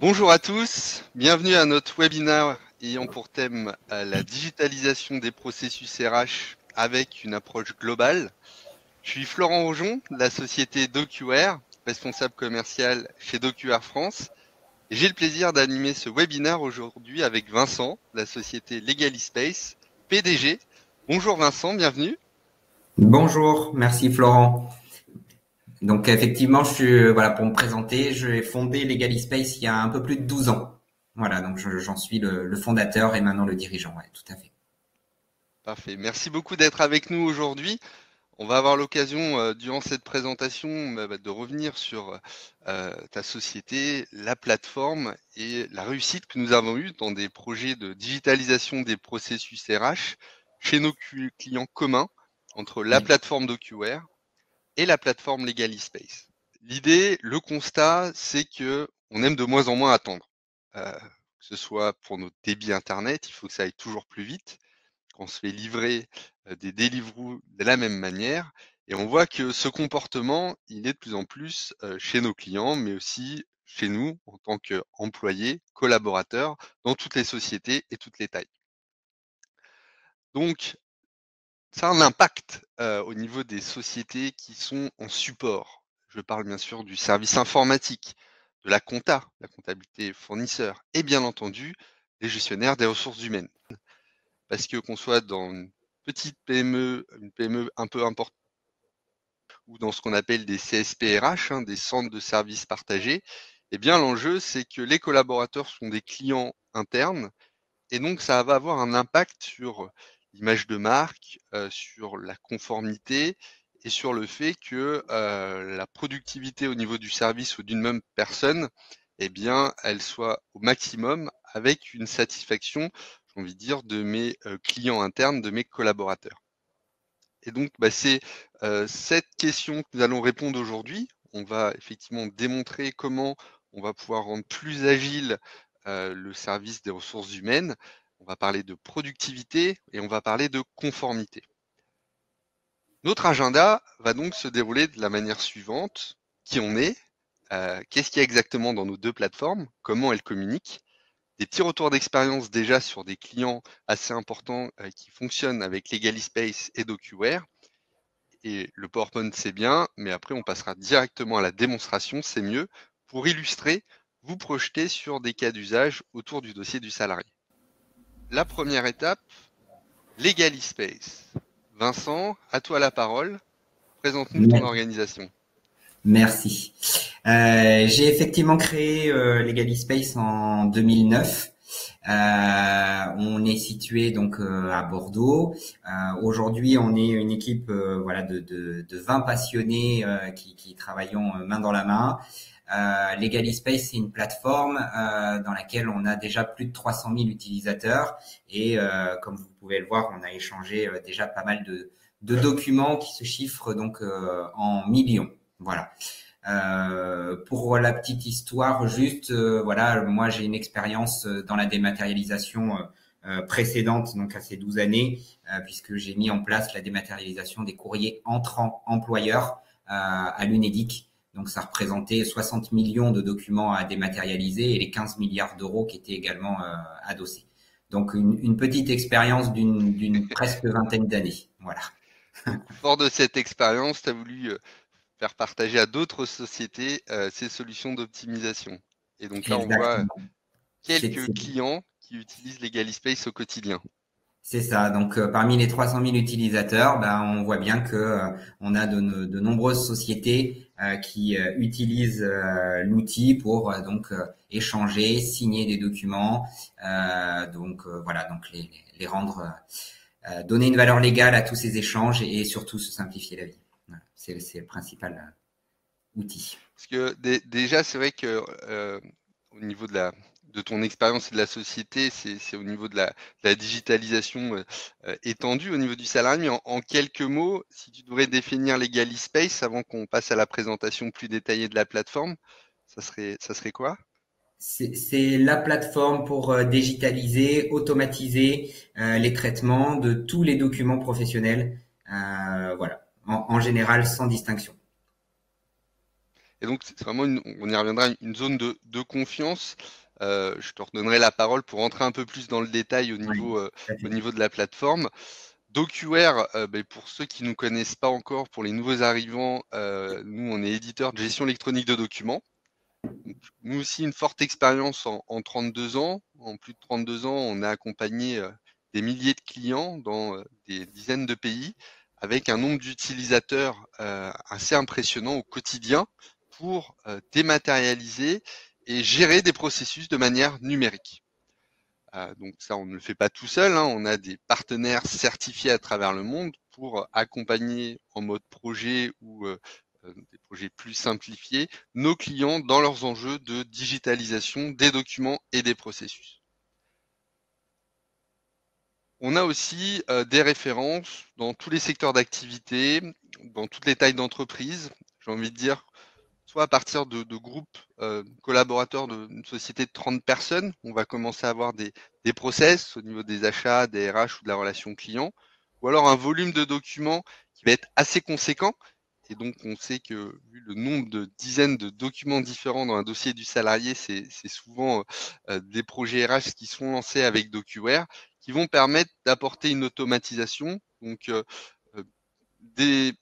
Bonjour à tous, bienvenue à notre webinaire ayant pour thème la digitalisation des processus RH avec une approche globale. Je suis Florent Aujon de la société DocuWare, responsable commercial chez DocuWare France. Et j'ai le plaisir d'animer ce webinaire aujourd'hui avec Vincent de la société Legalispace, PDG. Bonjour Vincent, bienvenue. Bonjour, merci Florent. Donc effectivement, voilà, pour me présenter, j'ai fondé Legalispace il y a un peu plus de 12 ans. Voilà, donc j'en suis le fondateur et maintenant le dirigeant. Ouais, tout à fait. Parfait, merci beaucoup d'être avec nous aujourd'hui. On va avoir l'occasion, durant cette présentation, de revenir sur ta société, la plateforme et la réussite que nous avons eue dans des projets de digitalisation des processus RH chez nos clients communs entre la Oui, plateforme DocuWare et la plateforme Legalispace. L'idée, le constat, c'est que on aime de moins en moins attendre. Que ce soit pour notre débit internet, il faut que ça aille toujours plus vite, qu'on se fait livrer des Deliveroo de la même manière. Et on voit que ce comportement, il est de plus en plus chez nos clients, mais aussi chez nous en tant qu'employés, collaborateurs, dans toutes les sociétés et toutes les tailles. Donc, ça a un impact au niveau des sociétés qui sont en support. Je parle bien sûr du service informatique, de la compta, la comptabilité fournisseur, et bien entendu, des gestionnaires des ressources humaines. Parce que qu'on soit dans une petite PME, une PME un peu importante, ou dans ce qu'on appelle des CSPRH, des centres de services partagés, eh bien l'enjeu c'est que les collaborateurs sont des clients internes et donc ça va avoir un impact sur l'image de marque, sur la conformité et sur le fait que la productivité au niveau du service ou d'une même personne, eh bien, elle soit au maximum avec une satisfaction, j'ai envie de dire, de mes clients internes, de mes collaborateurs. Et donc, c'est cette question que nous allons répondre aujourd'hui. On va effectivement démontrer comment on va pouvoir rendre plus agile le service des ressources humaines. On va parler de productivité et on va parler de conformité. Notre agenda va donc se dérouler de la manière suivante. Qui on est, qu'est-ce qu'il y a exactement dans nos deux plateformes, comment elles communiquent, des petits retours d'expérience déjà sur des clients assez importants qui fonctionnent avec Legalispace et DocuWare. Et le PowerPoint, c'est bien, mais après, on passera directement à la démonstration, c'est mieux, pour illustrer, vous projeter sur des cas d'usage autour du dossier du salarié. La première étape, Legalispace. Vincent, à toi la parole. Présente-nous ton organisation. merci. J'ai effectivement créé Legalispace en 2009. On est situé donc à Bordeaux. Aujourd'hui, on est une équipe voilà de 20 passionnés qui travaillons main dans la main. Legalispace, c'est une plateforme dans laquelle on a déjà plus de 300 000 utilisateurs et comme vous pouvez le voir, on a échangé déjà pas mal de documents qui se chiffrent donc en millions. Voilà. Pour la petite histoire, juste, voilà, moi j'ai une expérience dans la dématérialisation précédente, donc à ces 12 années, puisque j'ai mis en place la dématérialisation des courriers entrants employeurs à l'UNEDIC. Donc ça représentait 60 millions de documents à dématérialiser et les 15 milliards d'euros qui étaient également adossés. Donc une petite expérience d'une presque vingtaine d'années. Voilà. Donc, fort de cette expérience, tu as voulu faire partager à d'autres sociétés ces solutions d'optimisation. Et donc là, on voit Exactement. C'est quelques clients qui utilisent Legalispace au quotidien. C'est ça. Donc, parmi les 300 000 utilisateurs, on voit bien que on a de nombreuses sociétés qui utilisent l'outil pour échanger, signer des documents, voilà, donc les rendre, donner une valeur légale à tous ces échanges et surtout se simplifier la vie. Voilà. C'est le principal outil. Parce que déjà, c'est vrai que au niveau de ton expérience et de la société, c'est au niveau de la digitalisation étendue au niveau du salarié. Mais en quelques mots, si tu devrais définir Legalispace avant qu'on passe à la présentation plus détaillée de la plateforme, ça serait quoi? C'est la plateforme pour digitaliser, automatiser les traitements de tous les documents professionnels, voilà, en général sans distinction. Et donc, c'est vraiment on y reviendra, une zone de confiance. Je te redonnerai la parole pour rentrer un peu plus dans le détail Oui, tout à au fait. niveau de la plateforme. DocuWare, pour ceux qui nous connaissent pas encore, pour les nouveaux arrivants, nous, on est éditeur de gestion électronique de documents. Donc, nous aussi, une forte expérience en 32 ans. En plus de 32 ans, on a accompagné des milliers de clients dans des dizaines de pays, avec un nombre d'utilisateurs assez impressionnant au quotidien pour dématérialiser et gérer des processus de manière numérique. Donc ça, on ne le fait pas tout seul, hein. On a des partenaires certifiés à travers le monde pour accompagner en mode projet ou des projets plus simplifiés nos clients dans leurs enjeux de digitalisation des documents et des processus. On a aussi des références dans tous les secteurs d'activité, dans toutes les tailles d'entreprise. J'ai envie de dire, soit à partir de groupes collaborateurs d'une société de 30 personnes, on va commencer à avoir des process au niveau des achats, des RH ou de la relation client, ou alors un volume de documents qui va être assez conséquent. Et donc, on sait que vu le nombre de dizaines de documents différents dans un dossier du salarié, c'est souvent des projets RH qui sont lancés avec DocuWare, qui vont permettre d'apporter une automatisation. Donc, euh, des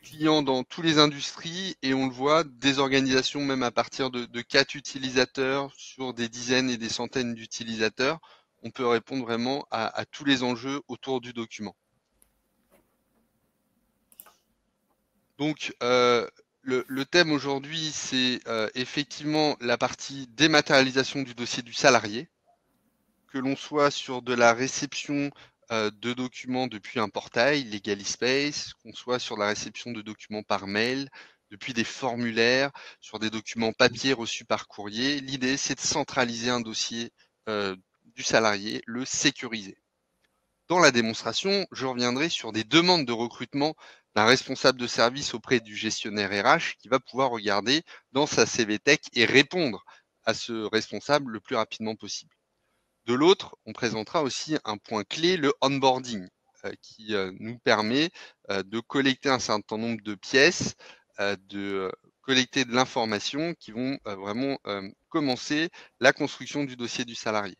clients dans toutes les industries et on le voit, des organisations même à partir de 4 utilisateurs sur des dizaines et des centaines d'utilisateurs, on peut répondre vraiment à tous les enjeux autour du document. Donc, le thème aujourd'hui, c'est effectivement la partie dématérialisation du dossier du salarié, que l'on soit sur de la réception de documents depuis un portail, Legalispace, qu'on soit sur la réception de documents par mail, depuis des formulaires, sur des documents papier reçus par courrier. L'idée, c'est de centraliser un dossier du salarié, le sécuriser. Dans la démonstration, je reviendrai sur des demandes de recrutement d'un responsable de service auprès du gestionnaire RH qui va pouvoir regarder dans sa CVTech et répondre à ce responsable le plus rapidement possible. De l'autre, on présentera aussi un point clé, le onboarding, qui nous permet de collecter un certain nombre de pièces, de collecter de l'information qui vont vraiment commencer la construction du dossier du salarié.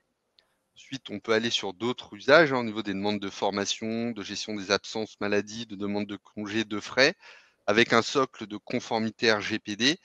Ensuite, on peut aller sur d'autres usages au niveau des demandes de formation, de gestion des absences maladie, de demandes de congés, de frais, avec un socle de conformité RGPD.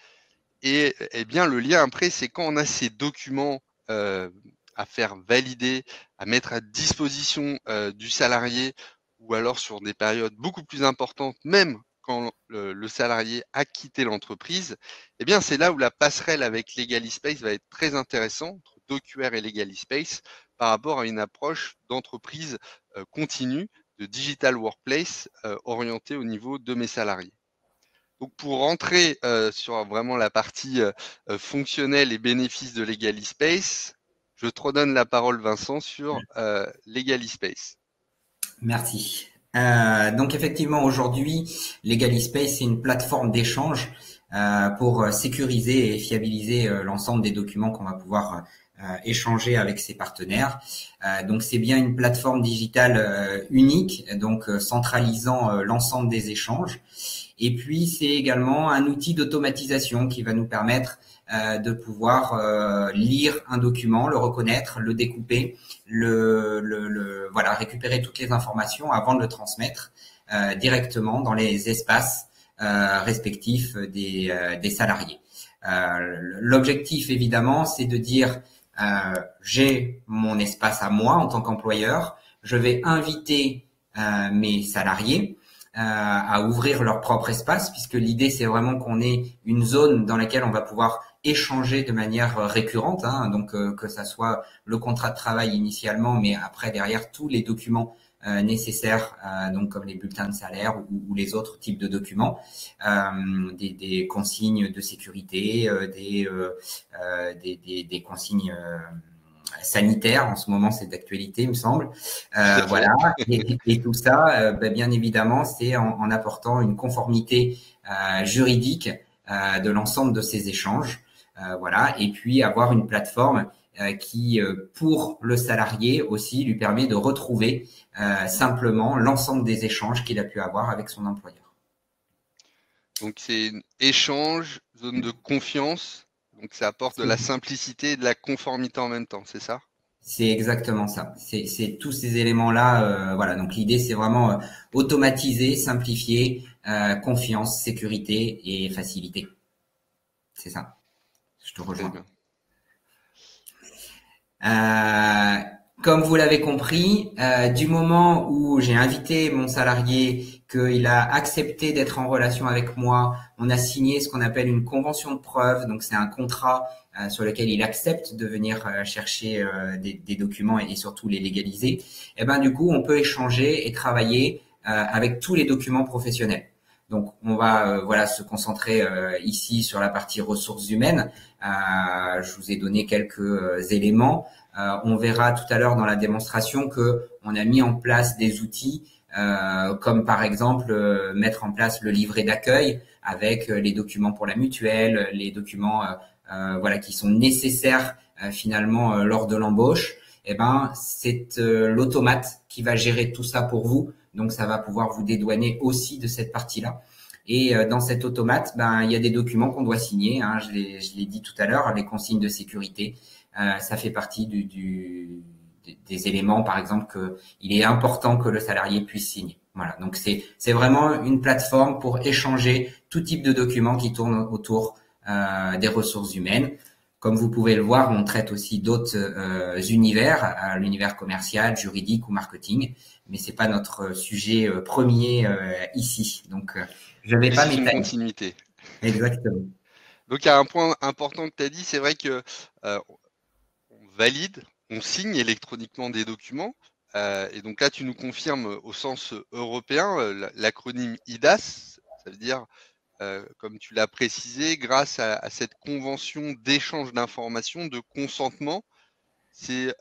Et bien, le lien après, c'est quand on a ces documents à faire valider, à mettre à disposition du salarié, ou alors sur des périodes beaucoup plus importantes, même quand le salarié a quitté l'entreprise, eh bien, c'est là où la passerelle avec Legalispace va être très intéressante, entre DocuWare et Legalispace, par rapport à une approche d'entreprise continue, de digital workplace orientée au niveau de mes salariés. Donc pour rentrer sur vraiment la partie fonctionnelle et bénéfices de Legalispace, je te redonne la parole, Vincent, sur Legalispace. Merci. Donc effectivement, aujourd'hui, Legalispace, c'est une plateforme d'échange pour sécuriser et fiabiliser l'ensemble des documents qu'on va pouvoir échanger avec ses partenaires. Donc c'est bien une plateforme digitale unique, donc centralisant l'ensemble des échanges. Et puis c'est également un outil d'automatisation qui va nous permettre de pouvoir lire un document, le reconnaître, le découper, voilà, récupérer toutes les informations avant de le transmettre directement dans les espaces respectifs des salariés. L'objectif évidemment, c'est de dire j'ai mon espace à moi en tant qu'employeur, je vais inviter mes salariés à ouvrir leur propre espace, puisque l'idée c'est vraiment qu'on ait une zone dans laquelle on va pouvoir échanger de manière récurrente, hein, donc que ça soit le contrat de travail initialement, mais après derrière tous les documents nécessaires, donc comme les bulletins de salaire ou les autres types de documents, des consignes de sécurité, des consignes sanitaire en ce moment, c'est d'actualité, il me semble. Voilà, et tout ça, bien évidemment, c'est en apportant une conformité juridique de l'ensemble de ces échanges. Voilà, et puis avoir une plateforme qui, pour le salarié aussi, lui permet de retrouver simplement l'ensemble des échanges qu'il a pu avoir avec son employeur. Donc c'est échange, zone de confiance. Donc ça apporte de la simplicité et de la conformité en même temps, c'est ça? C'est exactement ça. C'est tous ces éléments-là. Voilà. Donc l'idée, c'est vraiment automatiser, simplifier, confiance, sécurité et facilité. C'est ça. Je te Très rejoins. bien. Euh, Comme vous l'avez compris, du moment où j'ai invité mon salarié, qu'il a accepté d'être en relation avec moi, on a signé ce qu'on appelle une convention de preuve. Donc c'est un contrat sur lequel il accepte de venir chercher des documents et surtout les légaliser. Et ben du coup, on peut échanger et travailler avec tous les documents professionnels. Donc on va voilà se concentrer ici sur la partie ressources humaines. Je vous ai donné quelques éléments. On verra tout à l'heure dans la démonstration que on a mis en place des outils comme par exemple mettre en place le livret d'accueil avec les documents pour la mutuelle, les documents voilà qui sont nécessaires finalement lors de l'embauche. Eh ben c'est l'automate qui va gérer tout ça pour vous. Donc ça va pouvoir vous dédouaner aussi de cette partie-là. Et dans cet automate, ben il y a des documents qu'on doit signer. Hein, je l'ai dit tout à l'heure, les consignes de sécurité. Ça fait partie des éléments, par exemple, que il est important que le salarié puisse signer. Voilà. Donc c'est vraiment une plateforme pour échanger tout type de documents qui tournent autour des ressources humaines. Comme vous pouvez le voir, on traite aussi d'autres univers, l'univers commercial, juridique ou marketing, mais c'est pas notre sujet premier ici. Donc je vais Mais pas c'est une m'étaler. continuité. Exactement. Donc il y a un point important que tu as dit, c'est vrai que on valide, on signe électroniquement des documents. Et donc là, tu nous confirmes au sens européen l'acronyme IDAS, ça veut dire, comme tu l'as précisé, grâce à cette convention d'échange d'informations, de consentement, ces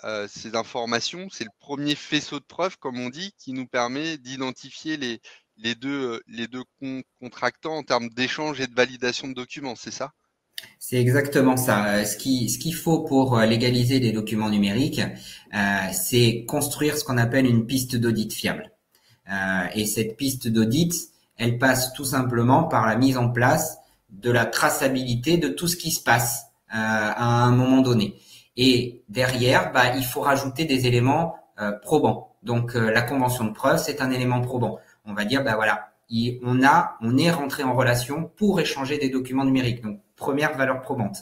informations, c'est le premier faisceau de preuve, comme on dit, qui nous permet d'identifier les deux contractants en termes d'échange et de validation de documents, c'est ça? C'est exactement ça. Ce qu'il faut pour légaliser des documents numériques, c'est construire ce qu'on appelle une piste d'audit fiable. Et cette piste d'audit, elle passe tout simplement par la mise en place de la traçabilité de tout ce qui se passe à un moment donné. Et derrière, bah, il faut rajouter des éléments probants. Donc la convention de preuve, c'est un élément probant. On va dire, bah voilà, on est rentré en relation pour échanger des documents numériques. Donc première valeur probante.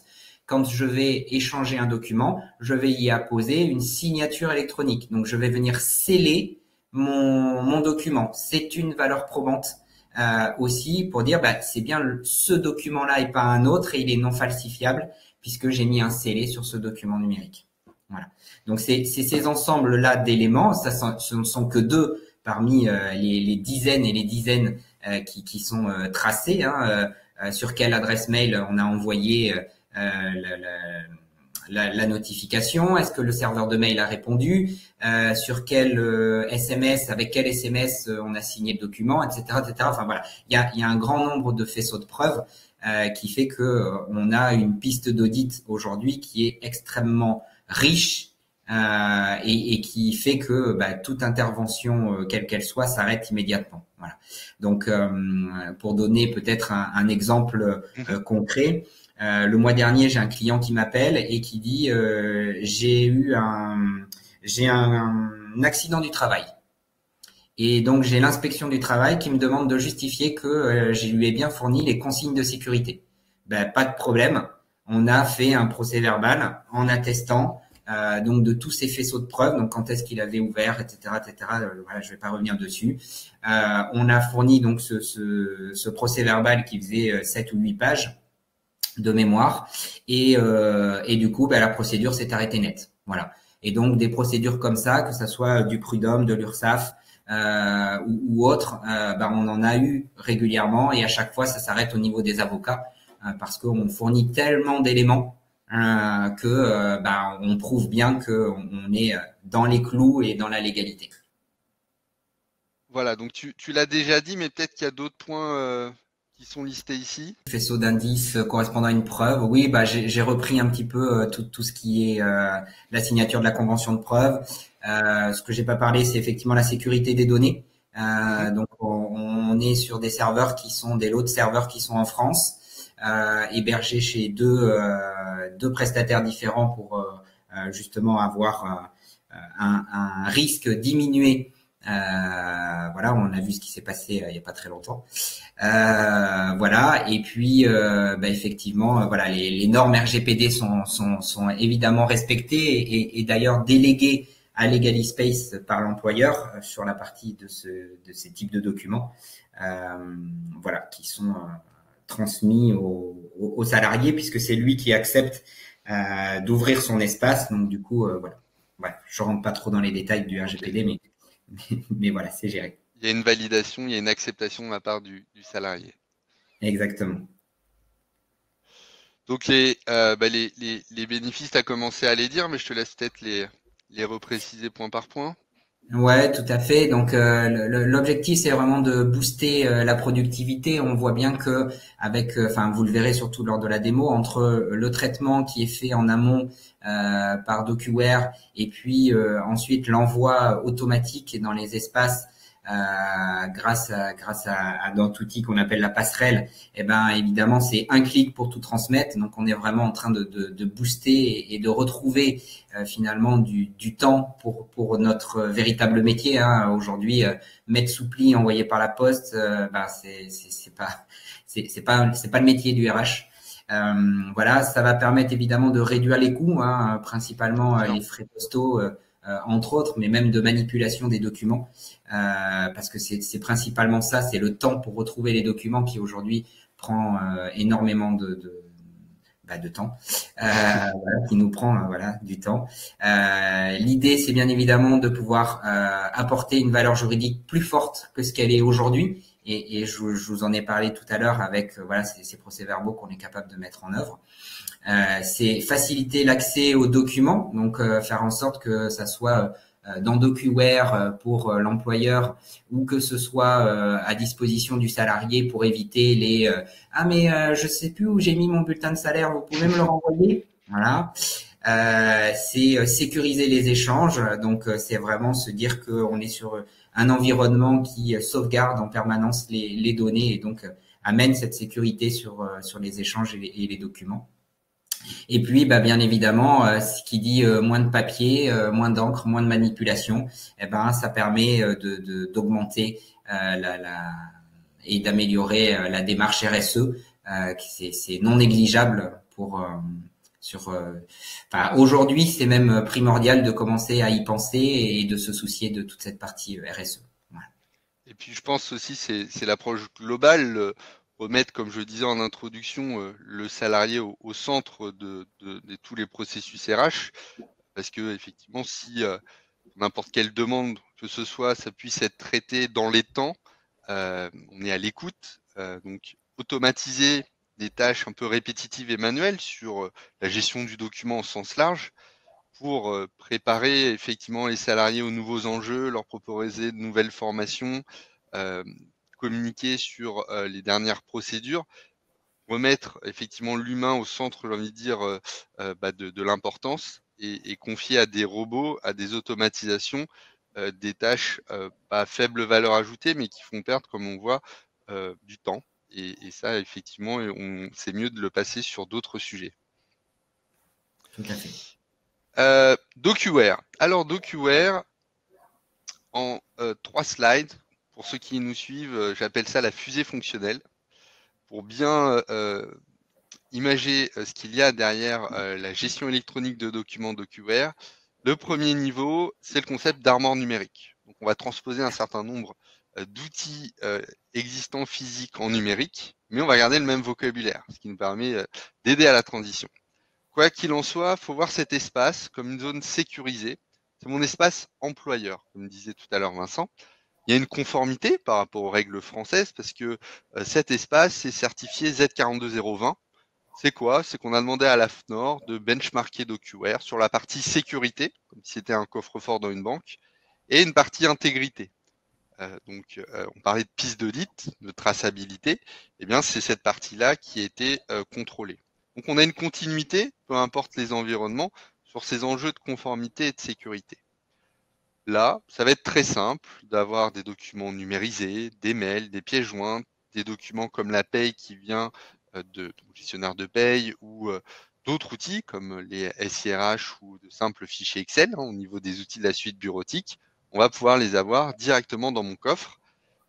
Quand je vais échanger un document, je vais y apposer une signature électronique. Donc je vais venir sceller mon document. C'est une valeur probante aussi pour dire bah, c'est bien ce document-là et pas un autre et il est non falsifiable puisque j'ai mis un scellé sur ce document numérique. Voilà. Donc c'est ces ensembles-là d'éléments, ce ne sont que deux parmi les dizaines et les dizaines qui sont tracés. Hein, sur quelle adresse mail on a envoyé la notification, est-ce que le serveur de mail a répondu, sur quel SMS, avec quel SMS on a signé le document, etc., etc. Enfin voilà, il y a un grand nombre de faisceaux de preuves qui fait que on a une piste d'audit aujourd'hui qui est extrêmement riche et qui fait que bah, toute intervention, quelle qu'elle soit, s'arrête immédiatement. Voilà. Donc, pour donner peut-être un exemple concret, le mois dernier, j'ai un client qui m'appelle et qui dit j'ai un accident du travail. Et donc j'ai l'inspection du travail qui me demande de justifier que je lui ai bien fourni les consignes de sécurité. Ben, pas de problème. On a fait un procès verbal en attestant donc de tous ces faisceaux de preuves, donc quand est-ce qu'il avait ouvert, etc., etc. Voilà, je vais pas revenir dessus. On a fourni donc ce procès verbal qui faisait 7 ou 8 pages de mémoire et du coup, ben, la procédure s'est arrêtée net. Voilà. Et donc des procédures comme ça, que ça soit du prud'homme, de l'URSSAF ou autre, ben, on en a eu régulièrement et à chaque fois, ça s'arrête au niveau des avocats parce qu'on fournit tellement d'éléments que ben, on prouve bien qu'on est dans les clous et dans la légalité. Voilà, donc tu l'as déjà dit, mais peut-être qu'il y a d'autres points qui sont listés ici. Faisceau d'indices correspondant à une preuve. Oui, bah j'ai repris un petit peu tout ce qui est la signature de la convention de preuve. Ce que j'ai pas parlé, c'est effectivement la sécurité des données. Donc on est sur des serveurs qui sont des lots de serveurs qui sont en France. hébergé chez deux prestataires différents pour justement avoir un risque diminué. Voilà, on a vu ce qui s'est passé il y a pas très longtemps. Voilà, et puis effectivement, voilà, les normes RGPD sont évidemment respectées et d'ailleurs déléguées à Legalispace par l'employeur sur la partie de ces types de documents, voilà, qui sont transmis aux salariés puisque c'est lui qui accepte d'ouvrir son espace. Donc du coup, voilà. Ouais, je rentre pas trop dans les détails du RGPD, Ok. mais voilà, c'est géré. Il y a une validation, il y a une acceptation de la part du salarié. Exactement. Donc les bénéfices, tu as commencé à les dire, mais je te laisse peut-être les repréciser point par point. Ouais, tout à fait. Donc l'objectif c'est vraiment de booster la productivité. On voit bien que avec, enfin vous le verrez surtout lors de la démo, entre le traitement qui est fait en amont par DocuWare et puis ensuite l'envoi automatique dans les espaces grâce à notre outil qu'on appelle la passerelle. Et ben évidemment c'est un clic pour tout transmettre. Donc on est vraiment en train de booster et de retrouver finalement du temps pour notre véritable métier. Hein. Aujourd'hui, mettre soupli envoyé par la poste, c'est pas le métier du RH. Voilà, ça va permettre évidemment de réduire les coûts, hein, principalement Bien sûr. les frais postaux, entre autres, mais même de manipulation des documents, parce que c'est principalement ça, c'est le temps pour retrouver les documents qui aujourd'hui prend énormément de temps, voilà, qui nous prend voilà du temps. L'idée, c'est bien évidemment de pouvoir apporter une valeur juridique plus forte que ce qu'elle est aujourd'hui. Et je vous en ai parlé tout à l'heure avec voilà ces procès-verbaux qu'on est capable de mettre en œuvre. C'est faciliter l'accès aux documents, donc faire en sorte que ça soit dans DocuWare pour l'employeur ou que ce soit à disposition du salarié pour éviter les ah mais je sais plus où j'ai mis mon bulletin de salaire, vous pouvez me le renvoyer. Voilà. C'est sécuriser les échanges, donc c'est vraiment se dire qu'on est sur un environnement qui sauvegarde en permanence les données et donc amène cette sécurité sur les échanges et les documents. Et puis, bien évidemment, ce qui dit moins de papier, moins d'encre, moins de manipulation, ça permet d'augmenter et d'améliorer la démarche RSE. C'est non négligeable pour aujourd'hui, c'est même primordial de commencer à y penser et de se soucier de toute cette partie RSE. Voilà. Et puis je pense aussi c'est l'approche globale, remettre, comme je disais en introduction, le salarié au centre de tous les processus RH, parce que effectivement, si n'importe quelle demande que ce soit, ça puisse être traité dans les temps, on est à l'écoute, donc automatiser des tâches un peu répétitives et manuelles sur la gestion du document au sens large, pour préparer effectivement les salariés aux nouveaux enjeux, leur proposer de nouvelles formations, euh, communiquer sur les dernières procédures, remettre effectivement l'humain au centre, j'ai envie de dire, de l'importance et confier à des robots, à des automatisations, des tâches pas à faible valeur ajoutée, mais qui font perdre, comme on voit, du temps. Et ça, effectivement, c'est mieux de le passer sur d'autres sujets. Tout à fait. DocuWare. Alors, DocuWare, en 3 slides, pour ceux qui nous suivent, j'appelle ça la fusée fonctionnelle, pour bien imager ce qu'il y a derrière la gestion électronique de documents DocuWare. Le premier niveau, c'est le concept d'armoire numérique. Donc, on va transposer un certain nombre d'outils existants physiques en numérique, mais on va garder le même vocabulaire, ce qui nous permet d'aider à la transition. Quoi qu'il en soit, il faut voir cet espace comme une zone sécurisée. C'est mon espace employeur, comme disait tout à l'heure Vincent. Il y a une conformité par rapport aux règles françaises parce que cet espace est certifié Z42020. C'est quoi? C'est qu'on a demandé à l'AFNOR de benchmarker DocuWare sur la partie sécurité, comme si c'était un coffre-fort dans une banque, et une partie intégrité. On parlait de piste d'audit, de traçabilité. Eh bien, c'est cette partie-là qui a été contrôlée. Donc, on a une continuité, peu importe les environnements, sur ces enjeux de conformité et de sécurité. Là, ça va être très simple d'avoir des documents numérisés, des mails, des pièces jointes, des documents comme la paye qui vient de gestionnaire de paye ou d'autres outils comme les SIRH ou de simples fichiers Excel, au niveau des outils de la suite bureautique, on va pouvoir les avoir directement dans mon coffre.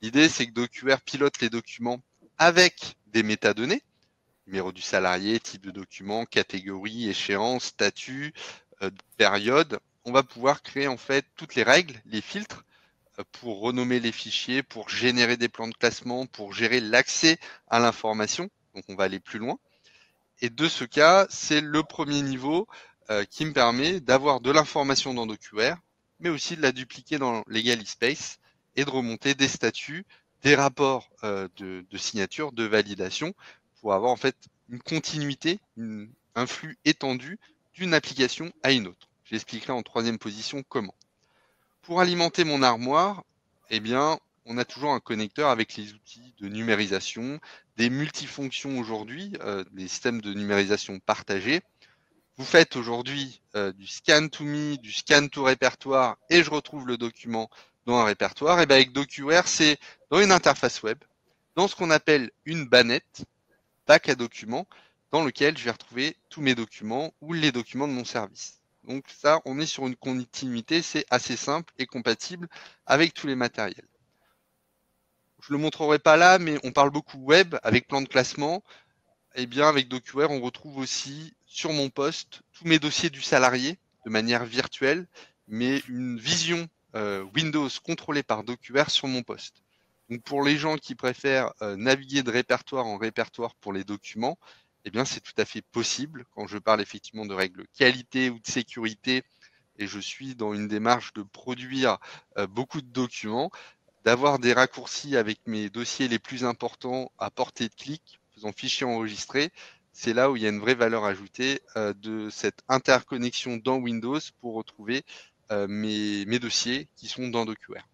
L'idée, c'est que DocuWare pilote les documents avec des métadonnées, numéro du salarié, type de document, catégorie, échéance, statut, période. On va pouvoir créer en fait toutes les règles, les filtres pour renommer les fichiers, pour générer des plans de classement, pour gérer l'accès à l'information. Donc on va aller plus loin. Et de ce cas, c'est le premier niveau qui me permet d'avoir de l'information dans DocuWare, mais aussi de la dupliquer dans LegaliSpace et de remonter des statuts, des rapports de signature, de validation, pour avoir en fait une continuité, un flux étendu d'une application à une autre. J'expliquerai en troisième position comment. Pour alimenter mon armoire, eh bien, on a toujours un connecteur avec les outils de numérisation, des multifonctions aujourd'hui, des systèmes de numérisation partagés. Vous faites aujourd'hui du scan to me, du scan to répertoire, et je retrouve le document dans un répertoire. Et bien avec DocuWare, c'est dans une interface web, dans ce qu'on appelle une bannette, bac à documents, dans lequel je vais retrouver tous mes documents ou les documents de mon service. Donc ça, on est sur une continuité, c'est assez simple et compatible avec tous les matériels. Je le montrerai pas là, mais on parle beaucoup web avec plan de classement. Eh bien, avec DocuWare, on retrouve aussi sur mon poste tous mes dossiers du salarié de manière virtuelle, mais une vision Windows contrôlée par DocuWare sur mon poste. Donc pour les gens qui préfèrent naviguer de répertoire en répertoire pour les documents, eh bien c'est tout à fait possible quand je parle effectivement de règles qualité ou de sécurité et je suis dans une démarche de produire beaucoup de documents, d'avoir des raccourcis avec mes dossiers les plus importants à portée de clic, faisant fichier enregistré. C'est là où il y a une vraie valeur ajoutée de cette interconnexion dans Windows pour retrouver mes dossiers qui sont dans DocuWare.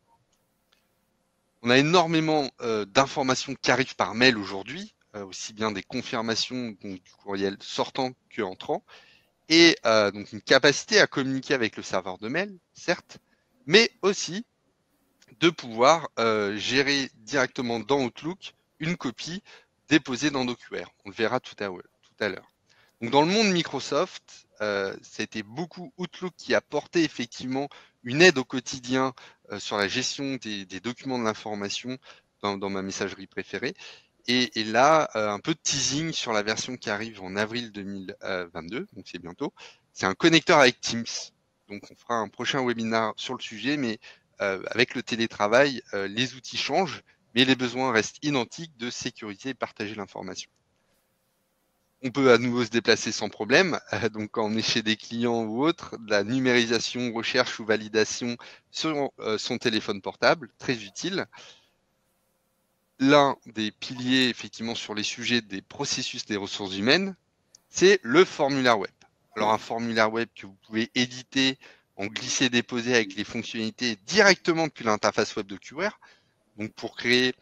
On a énormément d'informations qui arrivent par mail aujourd'hui, aussi bien des confirmations donc, du courriel sortant que entrant, et donc une capacité à communiquer avec le serveur de mail, certes, mais aussi de pouvoir gérer directement dans Outlook une copie déposée dans DocuWare. On le verra tout à l'heure. Donc dans le monde Microsoft, c'était beaucoup Outlook qui a porté effectivement une aide au quotidien sur la gestion des documents de l'information dans ma messagerie préférée. Et là, un peu de teasing sur la version qui arrive en avril 2022, donc c'est bientôt. C'est un connecteur avec Teams. Donc on fera un prochain webinaire sur le sujet, mais avec le télétravail, les outils changent, mais les besoins restent identiques de sécuriser et partager l'information. On peut à nouveau se déplacer sans problème. Donc, quand on est chez des clients ou autres, la numérisation, recherche ou validation sur son téléphone portable, très utile. L'un des piliers, effectivement, sur les sujets des processus des ressources humaines, c'est le formulaire web. Alors, un formulaire web que vous pouvez éditer en glisser-déposer avec les fonctionnalités directement depuis l'interface web de DocuWare. Donc pour créer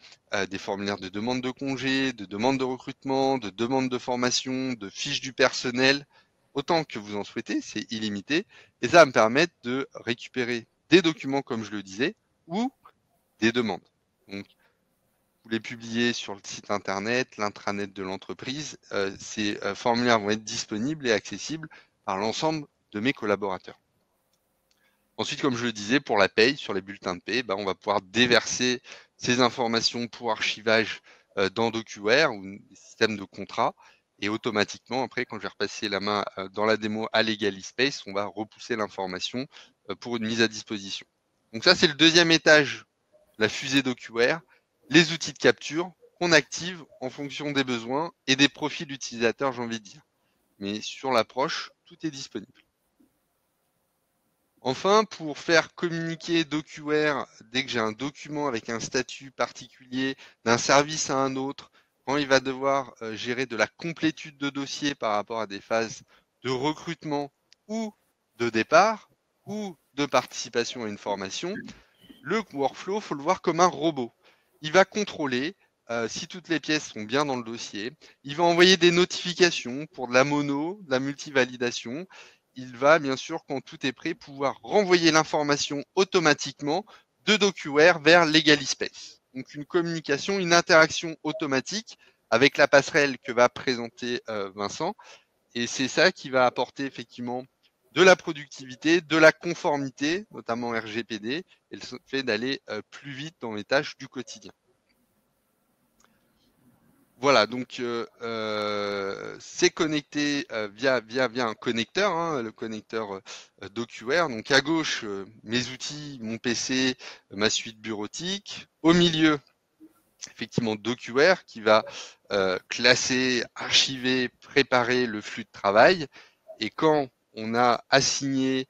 des formulaires de demande de congé, de demande de recrutement, de demande de formation, de fiches du personnel, autant que vous en souhaitez, c'est illimité. Et ça va me permettre de récupérer des documents, comme je le disais, ou des demandes. Donc vous les publiez sur le site internet, l'intranet de l'entreprise. Ces formulaires vont être disponibles et accessibles par l'ensemble de mes collaborateurs. Ensuite, comme je le disais, pour la paye, sur les bulletins de paie, on va pouvoir déverser ces informations pour archivage dans DocuWare ou des systèmes de contrat. Et automatiquement, après, quand je vais repasser la main dans la démo à LegaliSpace, on va repousser l'information pour une mise à disposition. Donc ça, c'est le deuxième étage, la fusée DocuWare, les outils de capture qu'on active en fonction des besoins et des profils utilisateurs, j'ai envie de dire. Mais sur l'approche, tout est disponible. Enfin, pour faire communiquer DocuWare, dès que j'ai un document avec un statut particulier d'un service à un autre, quand il va devoir gérer de la complétude de dossier par rapport à des phases de recrutement ou de départ ou de participation à une formation, le workflow, il faut le voir comme un robot. Il va contrôler si toutes les pièces sont bien dans le dossier. Il va envoyer des notifications pour de la mono, de la multivalidation. Il va, bien sûr, quand tout est prêt, pouvoir renvoyer l'information automatiquement de DocuWare vers LegaliSpace. Donc une communication, une interaction automatique avec la passerelle que va présenter Vincent. Et c'est ça qui va apporter effectivement de la productivité, de la conformité, notamment RGPD, et le fait d'aller plus vite dans les tâches du quotidien. Voilà, donc c'est connecté via un connecteur, hein, le connecteur DocuWare. Donc à gauche, mes outils, mon PC, ma suite bureautique. Au milieu, effectivement, DocuWare qui va classer, archiver, préparer le flux de travail. Et quand on a assigné,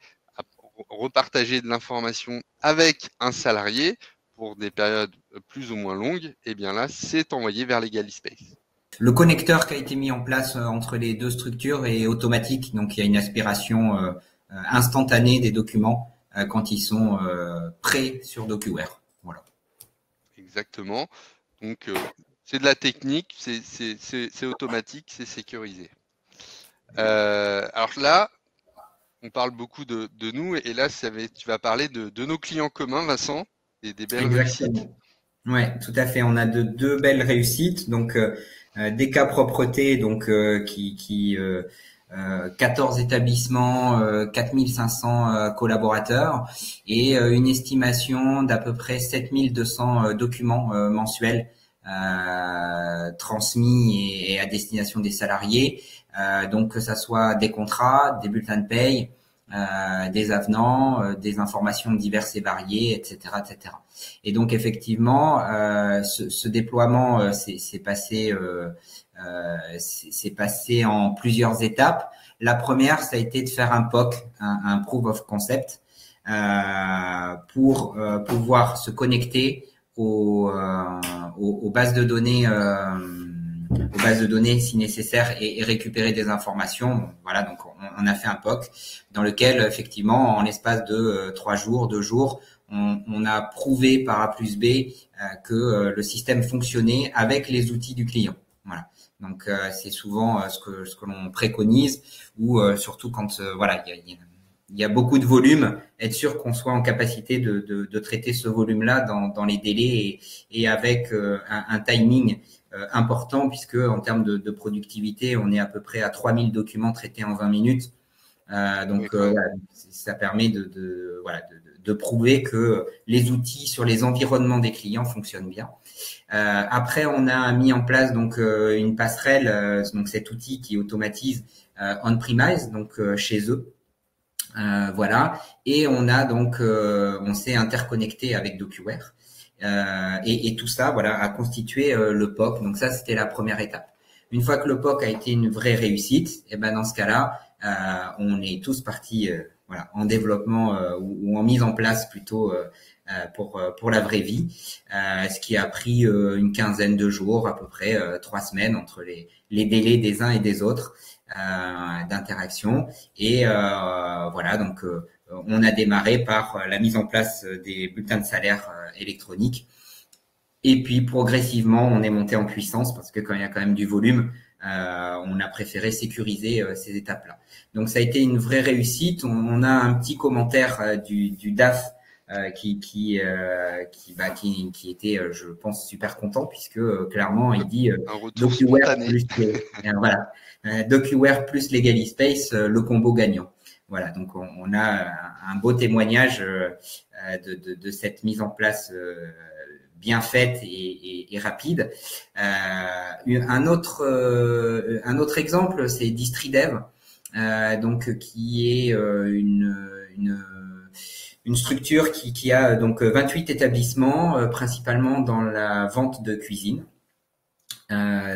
repartagé de l'information avec un salarié, pour des périodes plus ou moins longues, et bien là, c'est envoyé vers l'EgaliSpace. Le connecteur qui a été mis en place entre les deux structures est automatique, donc il y a une aspiration instantanée des documents quand ils sont prêts sur DocuWare. Voilà. Exactement. Donc, c'est de la technique, c'est automatique, c'est sécurisé. Alors là, on parle beaucoup de nous, et là, tu vas parler de nos clients communs, Vincent, et des belles réussites. Ouais, tout à fait. On a deux belles réussites. Donc, DK Propreté, donc qui 14 établissements, 4500 collaborateurs et une estimation d'à peu près 7200 documents mensuels transmis et à destination des salariés. Donc que ça soit des contrats, des bulletins de paye, des avenants, des informations diverses et variées, etc., etc. Et donc effectivement, ce déploiement s'est passé en plusieurs étapes. La première, ça a été de faire un POC, un Proof of Concept, pour pouvoir se connecter aux bases de données. Aux bases de données si nécessaire et récupérer des informations. Bon, voilà, donc on a fait un POC dans lequel effectivement en l'espace de 3 jours, 2 jours, on a prouvé par A plus B que le système fonctionnait avec les outils du client. Voilà. Donc c'est souvent ce que l'on préconise, ou surtout quand voilà il y a beaucoup de volume, être sûr qu'on soit en capacité de traiter ce volume-là dans les délais et avec un timing important, puisque en termes de productivité, on est à peu près à 3000 documents traités en 20 minutes. Donc voilà, ça permet de prouver que les outils sur les environnements des clients fonctionnent bien. Après, on a mis en place donc une passerelle, donc cet outil qui automatise on-premise, donc chez eux. Voilà, et on a donc on s'est interconnecté avec DocuWare. Et tout ça, voilà, a constitué le POC. Donc ça, c'était la première étape. Une fois que le POC a été une vraie réussite, et ben dans ce cas-là, on est tous partis, voilà, en développement ou en mise en place plutôt pour la vraie vie, ce qui a pris une quinzaine de jours, à peu près 3 semaines entre les délais des uns et des autres d'interaction. Et voilà, donc on a démarré par la mise en place des bulletins de salaire électroniques. Et puis progressivement, on est monté en puissance parce que quand il y a quand même du volume, on a préféré sécuriser ces étapes-là. Donc ça a été une vraie réussite. On a un petit commentaire du DAF qui était, je pense, super content, puisque clairement il dit DocuWare plus voilà, DocuWare plus l'EgaliSpace, le combo gagnant. Voilà, donc on a un beau témoignage de cette mise en place bien faite et rapide. Un autre exemple, c'est Distridev, donc qui est une structure qui a donc 28 établissements, principalement dans la vente de cuisine.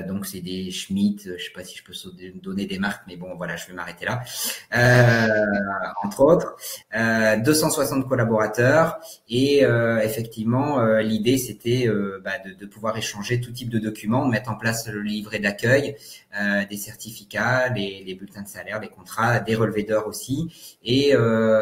Donc c'est des Schmitt, je sais pas si je peux donner des marques, mais bon voilà, je vais m'arrêter là. Entre autres, 260 collaborateurs, et effectivement l'idée c'était de pouvoir échanger tout type de documents, mettre en place le livret d'accueil, des certificats, les bulletins de salaire, les contrats, des relevés d'heures aussi, et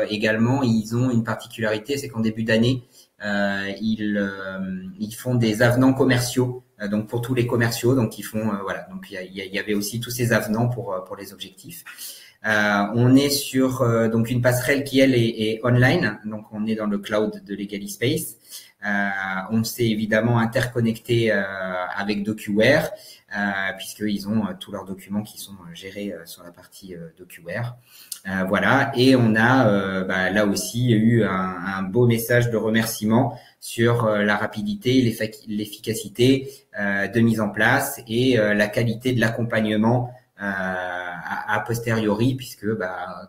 également ils ont une particularité, c'est qu'en début d'année ils font des avenants commerciaux. Donc pour tous les commerciaux, donc ils font voilà, donc il y avait aussi tous ces avenants pour les objectifs. On est sur donc une passerelle qui elle est online, donc on est dans le cloud de l'EgaliSpace. On s'est évidemment interconnecté avec DocuWare, puisqu'ils ont tous leurs documents qui sont gérés sur la partie DocuWare. Voilà, et on a là aussi eu un beau message de remerciement sur la rapidité, l'efficacité de mise en place et la qualité de l'accompagnement a posteriori, puisque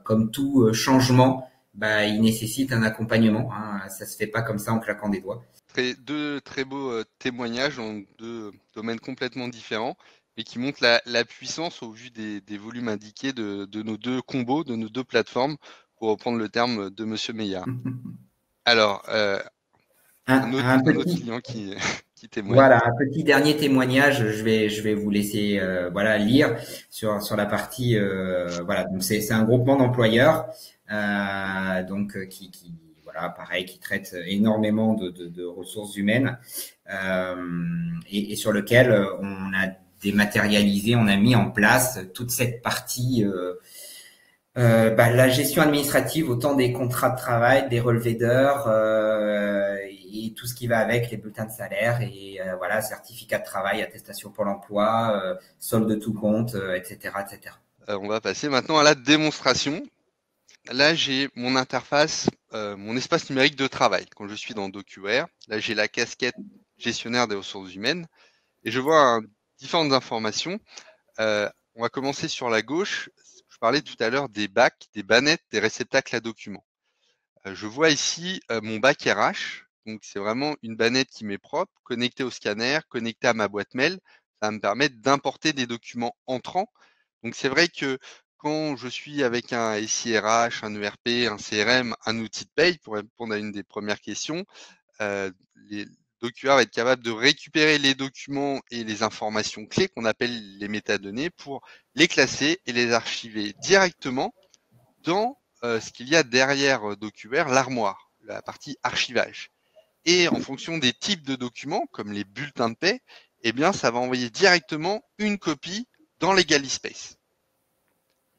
comme tout changement, il nécessite un accompagnement. Hein, ça se fait pas comme ça en claquant des doigts. Deux très beaux témoignages dans deux domaines complètement différents, mais qui montrent la puissance au vu des volumes indiqués de nos deux combos, de nos deux plateformes, pour reprendre le terme de Monsieur Meillard. Alors, un autre client qui témoigne. Voilà, un petit dernier témoignage. Je vais vous laisser lire sur la partie voilà. Donc c'est un groupement d'employeurs qui voilà, pareil, qui traite énormément de ressources humaines et sur lequel on a dématérialisé, on a mis en place toute cette partie la gestion administrative, autant des contrats de travail, des relevés d'heures et tout ce qui va avec, les bulletins de salaire et voilà, certificat de travail, attestation pour l'emploi, solde de tout compte, etc., etc. On va passer maintenant à la démonstration. Là, j'ai mon interface, mon espace numérique de travail. Quand je suis dans DocuWare, là, j'ai la casquette gestionnaire des ressources humaines et je vois différentes informations. On va commencer sur la gauche. Je parlais tout à l'heure des bacs, des bannettes, des réceptacles à documents. Je vois ici mon bac RH. Donc, c'est vraiment une bannette qui m'est propre, connectée au scanner, connectée à ma boîte mail. Ça va me permettre d'importer des documents entrants. Donc, c'est vrai que quand je suis avec un SIRH, un ERP, un CRM, un outil de paye, pour répondre à une des premières questions, les DocuWare va être capable de récupérer les documents et les informations clés qu'on appelle les métadonnées pour les classer et les archiver directement dans ce qu'il y a derrière DocuWare, l'armoire, la partie archivage. Et en fonction des types de documents, comme les bulletins de paie, eh bien, ça va envoyer directement une copie dans l'EgaliSpace.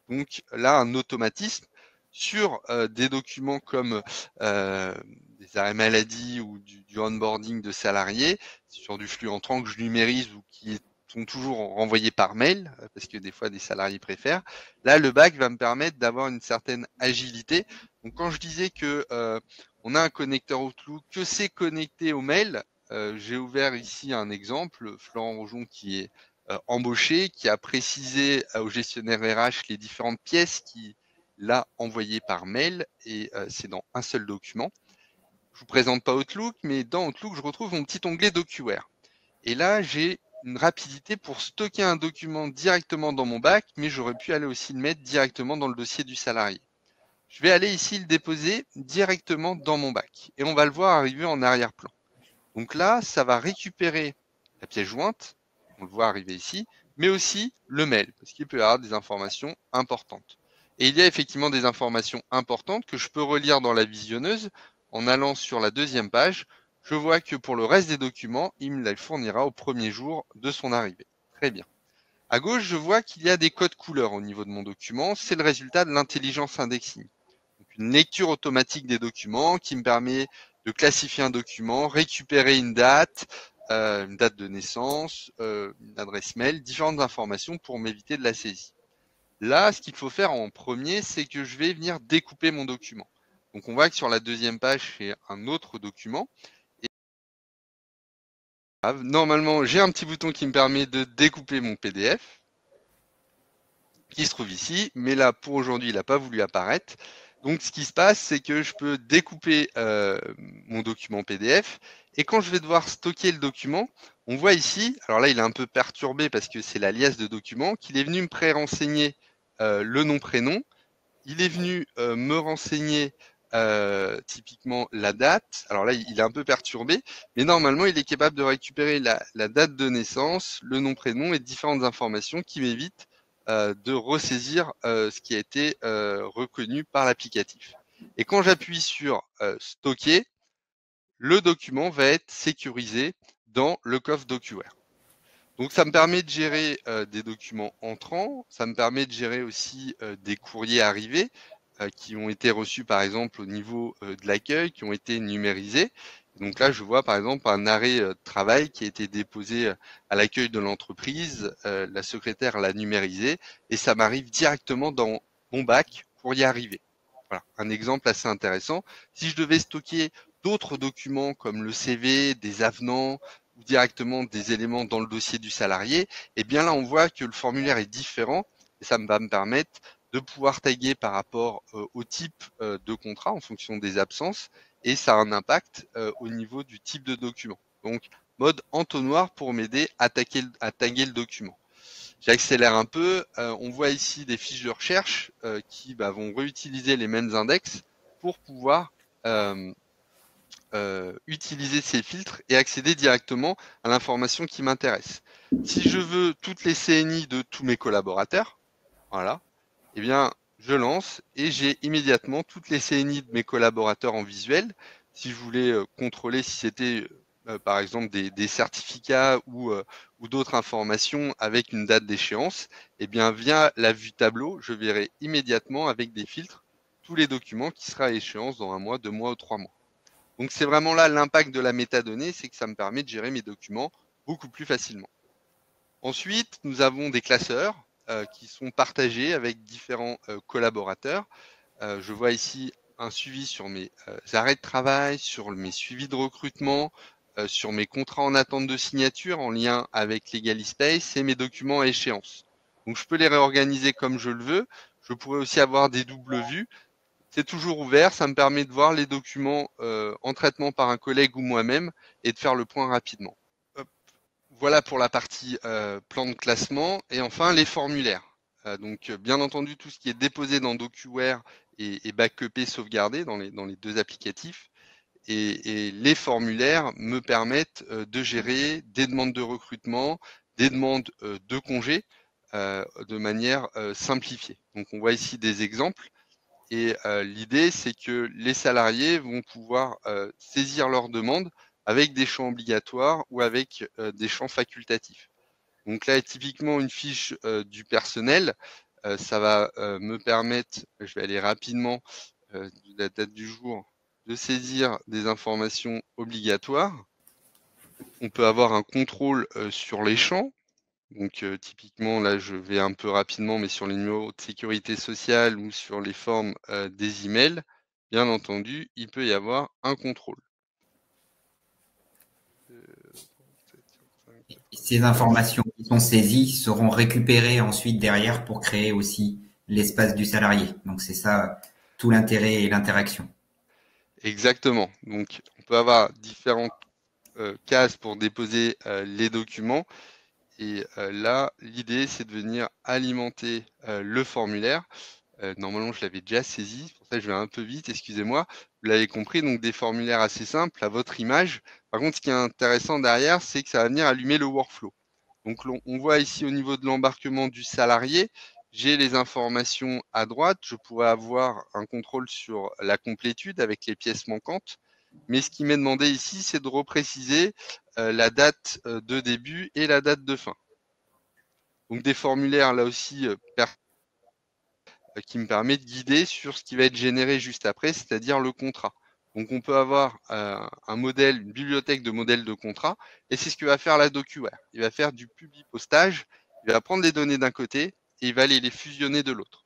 Donc là, un automatisme sur des documents comme des arrêts maladie ou du onboarding de salariés, sur du flux entrant que je numérise ou qui sont toujours renvoyés par mail, parce que des fois des salariés préfèrent. Là, le bac va me permettre d'avoir une certaine agilité. Donc quand je disais que on a un connecteur Outlook, que c'est connecté au mail, j'ai ouvert ici un exemple, Florent Rojon qui est embauché, qui a précisé au gestionnaire RH les différentes pièces qu'il a envoyées par mail, et c'est dans un seul document. Je vous présente pas Outlook, mais dans Outlook, je retrouve mon petit onglet DocuWare. Et là, j'ai une rapidité pour stocker un document directement dans mon bac, mais j'aurais pu aller aussi le mettre directement dans le dossier du salarié. Je vais aller ici le déposer directement dans mon bac, et on va le voir arriver en arrière-plan. Donc là, ça va récupérer la pièce jointe, on le voit arriver ici, mais aussi le mail, parce qu'il peut y avoir des informations importantes. Et il y a effectivement des informations importantes que je peux relire dans la visionneuse. En allant sur la deuxième page, je vois que pour le reste des documents, il me les fournira au premier jour de son arrivée. Très bien. À gauche, je vois qu'il y a des codes couleurs au niveau de mon document. C'est le résultat de l'intelligence indexing. Donc une lecture automatique des documents qui me permet de classifier un document, récupérer une date de naissance, une adresse mail, différentes informations pour m'éviter de la saisie. Là, ce qu'il faut faire en premier, c'est que je vais venir découper mon document. Donc on voit que sur la deuxième page, c'est un autre document. Et normalement, j'ai un petit bouton qui me permet de découper mon PDF, qui se trouve ici, mais là, pour aujourd'hui, il n'a pas voulu apparaître. Donc, ce qui se passe, c'est que je peux découper mon document PDF, et quand je vais devoir stocker le document, on voit ici, alors là, il est un peu perturbé parce que c'est l'alias de document, qu'il est venu me pré-renseigner le nom-prénom, il est venu me renseigner typiquement la date. Alors là, il est un peu perturbé, mais normalement, il est capable de récupérer la date de naissance, le nom-prénom et différentes informations qui m'évitent de ressaisir ce qui a été reconnu par l'applicatif. Et quand j'appuie sur stocker, le document va être sécurisé dans le coffre DocuWare. Donc ça me permet de gérer des documents entrants, ça me permet de gérer aussi des courriers arrivés qui ont été reçus par exemple au niveau de l'accueil, qui ont été numérisés. Donc là, je vois par exemple un arrêt de travail qui a été déposé à l'accueil de l'entreprise, la secrétaire l'a numérisé et ça m'arrive directement dans mon bac pour y arriver. Voilà, un exemple assez intéressant. Si je devais stocker d'autres documents comme le CV, des avenants ou directement des éléments dans le dossier du salarié, eh bien là, on voit que le formulaire est différent et ça va me permettre de pouvoir taguer par rapport au type de contrat en fonction des absences et ça a un impact au niveau du type de document. Donc, mode entonnoir pour m'aider à taguer le document. J'accélère un peu. On voit ici des fiches de recherche qui vont réutiliser les mêmes index pour pouvoir utiliser ces filtres et accéder directement à l'information qui m'intéresse. Si je veux toutes les CNI de tous mes collaborateurs, voilà, eh bien, je lance et j'ai immédiatement toutes les CNI de mes collaborateurs en visuel. Si je voulais contrôler si c'était par exemple des certificats ou d'autres informations avec une date d'échéance, eh bien via la vue tableau, je verrai immédiatement avec des filtres tous les documents qui sera à échéance dans 1 mois, 2 mois ou 3 mois. Donc c'est vraiment là l'impact de la métadonnée, c'est que ça me permet de gérer mes documents beaucoup plus facilement. Ensuite, nous avons des classeurs qui sont partagés avec différents collaborateurs. Je vois ici un suivi sur mes arrêts de travail, sur mes suivis de recrutement, sur mes contrats en attente de signature en lien avec Legalispace et mes documents à échéance. Donc je peux les réorganiser comme je le veux. Je pourrais aussi avoir des doubles vues. C'est toujours ouvert, ça me permet de voir les documents en traitement par un collègue ou moi-même et de faire le point rapidement. Voilà pour la partie plan de classement. Et enfin, les formulaires. Donc, bien entendu, tout ce qui est déposé dans DocuWare est backupé, sauvegardé dans les deux applicatifs. Et les formulaires me permettent de gérer des demandes de recrutement, des demandes de congés de manière simplifiée. Donc, on voit ici des exemples. Et l'idée, c'est que les salariés vont pouvoir saisir leurs demandes avec des champs obligatoires ou avec des champs facultatifs. Donc là, typiquement, une fiche du personnel, ça va me permettre, je vais aller rapidement, de la date du jour, de saisir des informations obligatoires. On peut avoir un contrôle sur les champs. Donc typiquement, là, je vais un peu rapidement, mais sur les numéros de sécurité sociale ou sur les formes des emails, bien entendu, il peut y avoir un contrôle. Ces informations qui sont saisies seront récupérées ensuite derrière pour créer aussi l'espace du salarié. Donc c'est ça tout l'intérêt et l'interaction. Exactement. Donc on peut avoir différentes cases pour déposer les documents. Et là, l'idée, c'est de venir alimenter le formulaire. Normalement, je l'avais déjà saisi, c'est pour ça que je vais un peu vite, excusez-moi. Vous l'avez compris, donc des formulaires assez simples à votre image. Par contre, ce qui est intéressant derrière, c'est que ça va venir allumer le workflow. Donc, on voit ici au niveau de l'embarquement du salarié, j'ai les informations à droite. Je pourrais avoir un contrôle sur la complétude avec les pièces manquantes. Mais ce qui m'est demandé ici, c'est de repréciser la date de début et la date de fin. Donc des formulaires là aussi qui me permet de guider sur ce qui va être généré juste après, c'est-à-dire le contrat. Donc on peut avoir un modèle, une bibliothèque de modèles de contrat, et c'est ce que va faire la DocuWare. Il va faire du publipostage, il va prendre les données d'un côté et il va aller les fusionner de l'autre.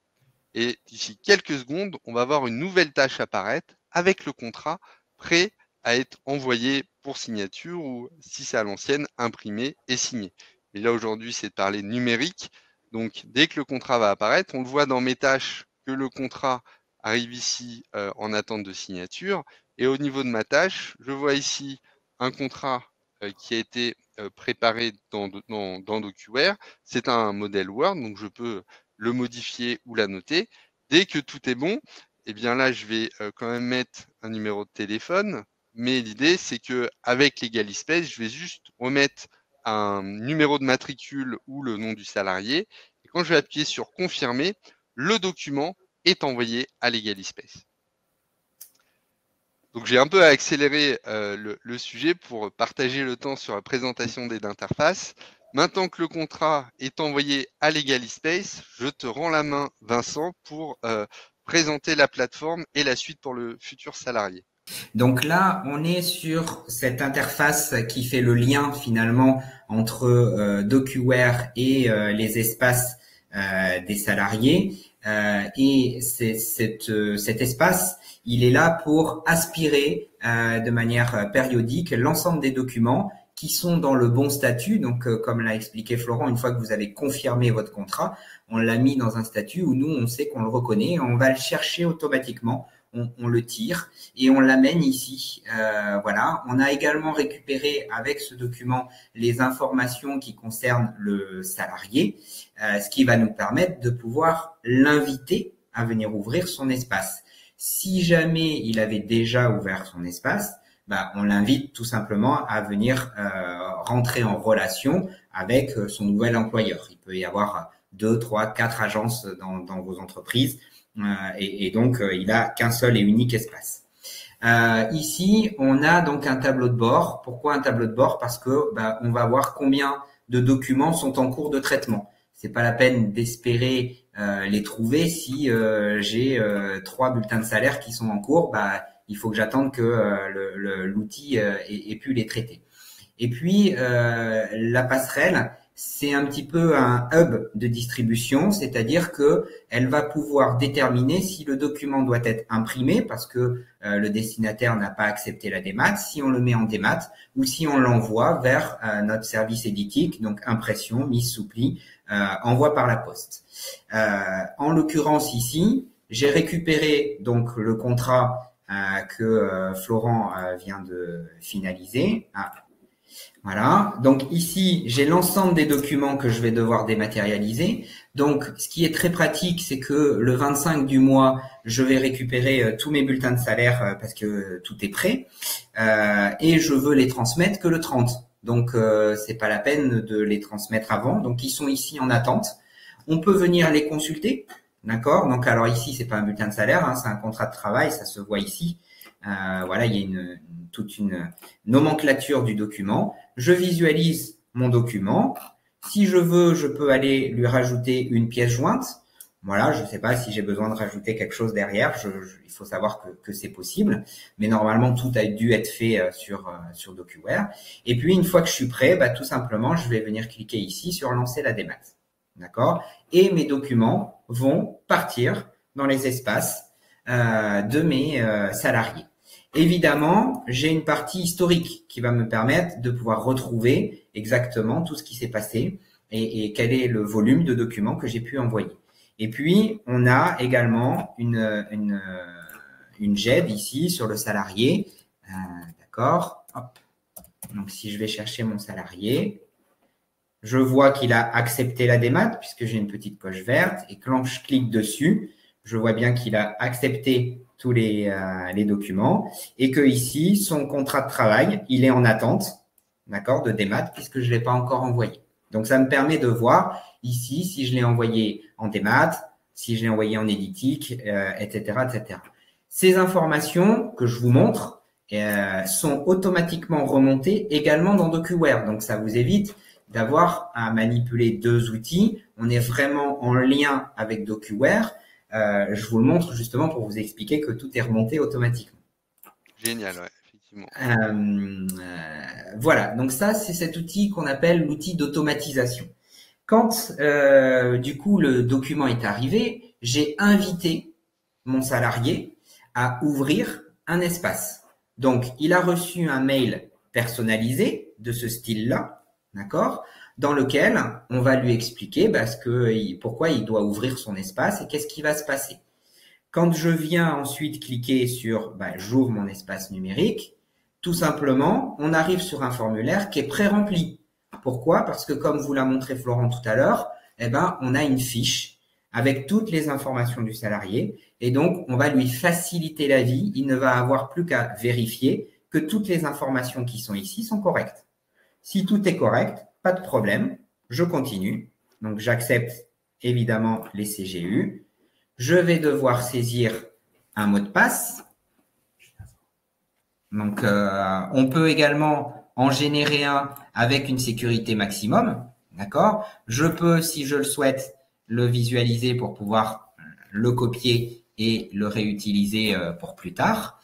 Et d'ici quelques secondes, on va avoir une nouvelle tâche apparaître avec le contrat prêt à être envoyé pour signature ou, si c'est à l'ancienne, imprimé et signé. Et là, aujourd'hui, c'est de parler numérique. Donc, dès que le contrat va apparaître, on le voit dans mes tâches que le contrat arrive ici en attente de signature. Et au niveau de ma tâche, je vois ici un contrat qui a été préparé dans DocuWare. C'est un modèle Word, donc je peux le modifier ou l'annoter. Dès que tout est bon, eh bien là, je vais quand même mettre un numéro de téléphone. Mais l'idée, c'est que avec Legalispace, je vais juste remettre un numéro de matricule ou le nom du salarié. Et quand je vais appuyer sur confirmer, le document est envoyé à Legalispace. Donc j'ai un peu accéléré le sujet pour partager le temps sur la présentation des interfaces. Maintenant que le contrat est envoyé à Legalispace, je te rends la main, Vincent, pour présenter la plateforme et la suite pour le futur salarié. Donc là, on est sur cette interface qui fait le lien finalement entre DocuWare et les espaces des salariés. Et cet espace, il est là pour aspirer de manière périodique l'ensemble des documents qui sont dans le bon statut. Donc, comme l'a expliqué Florent, une fois que vous avez confirmé votre contrat, on l'a mis dans un statut où nous, on sait qu'on le reconnaît, on va le chercher automatiquement, on le tire et on l'amène ici. Voilà. On a également récupéré avec ce document les informations qui concernent le salarié, ce qui va nous permettre de pouvoir l'inviter à venir ouvrir son espace. Si jamais il avait déjà ouvert son espace, on l'invite tout simplement à venir rentrer en relation avec son nouvel employeur. Il peut y avoir 2, 3, 4 agences dans vos entreprises et donc il a qu'un seul et unique espace. Ici, on a donc un tableau de bord. Pourquoi un tableau de bord? Parce que on va voir combien de documents sont en cours de traitement. C'est pas la peine d'espérer les trouver si j'ai 3 bulletins de salaire qui sont en cours. Il faut que j'attende que l'outil ait pu les traiter. Et puis, la passerelle, c'est un petit peu un hub de distribution, c'est-à-dire que elle va pouvoir déterminer si le document doit être imprimé parce que le destinataire n'a pas accepté la démat, si on le met en démat ou si on l'envoie vers notre service éditique, donc impression, mise sous pli, envoi par la poste. En l'occurrence ici, j'ai récupéré donc le contrat que Florent vient de finaliser. Voilà. Donc ici, j'ai l'ensemble des documents que je vais devoir dématérialiser. Donc, ce qui est très pratique, c'est que le 25 du mois, je vais récupérer tous mes bulletins de salaire parce que tout est prêt et je veux les transmettre que le 30. Donc, c'est pas la peine de les transmettre avant. Donc, ils sont ici en attente. On peut venir les consulter. D'accord. Donc, alors ici, c'est pas un bulletin de salaire, hein, c'est un contrat de travail, ça se voit ici. Voilà, il y a toute une nomenclature du document. Je visualise mon document. Si je veux, je peux aller lui rajouter une pièce jointe. Voilà, je ne sais pas si j'ai besoin de rajouter quelque chose derrière. Il faut savoir que c'est possible, mais normalement tout a dû être fait sur DocuWare. Et puis une fois que je suis prêt, tout simplement, je vais venir cliquer ici sur lancer la démat. D'accord? Et mes documents vont partir dans les espaces de mes salariés. Évidemment, j'ai une partie historique qui va me permettre de pouvoir retrouver exactement tout ce qui s'est passé et quel est le volume de documents que j'ai pu envoyer. Et puis, on a également une GED ici sur le salarié. D'accord. Hop. Donc, si je vais chercher mon salarié, je vois qu'il a accepté la démat puisque j'ai une petite coche verte. Et quand je clique dessus, je vois bien qu'il a accepté tous les documents et que ici, son contrat de travail, il est en attente, d'accord, de démat puisque je ne l'ai pas encore envoyé. Donc, ça me permet de voir ici si je l'ai envoyé en démat, si je l'ai envoyé en éditique, etc., etc. Ces informations que je vous montre sont automatiquement remontées également dans DocuWare. Donc, ça vous évite d'avoir à manipuler 2 outils. On est vraiment en lien avec DocuWare. Je vous le montre justement pour vous expliquer que tout est remonté automatiquement. Génial, ouais, effectivement. Voilà, donc ça, c'est cet outil qu'on appelle l'outil d'automatisation. Quand du coup le document est arrivé, j'ai invité mon salarié à ouvrir un espace. Donc, il a reçu un mail personnalisé de ce style-là, d'accord, dans lequel on va lui expliquer pourquoi il doit ouvrir son espace et qu'est-ce qui va se passer. Quand je viens ensuite cliquer sur j'ouvre mon espace numérique, tout simplement, on arrive sur un formulaire qui est pré-rempli. Pourquoi? Parce que comme vous l'a montré Florent tout à l'heure, on a une fiche avec toutes les informations du salarié et donc on va lui faciliter la vie. Il ne va avoir plus qu'à vérifier que toutes les informations qui sont ici sont correctes. Si tout est correct, pas de problème, je continue. Donc, j'accepte évidemment les CGU. Je vais devoir saisir un mot de passe. Donc, on peut également en générer un avec une sécurité maximum. D'accord? Je peux, si je le souhaite, le visualiser pour pouvoir le copier et le réutiliser pour plus tard.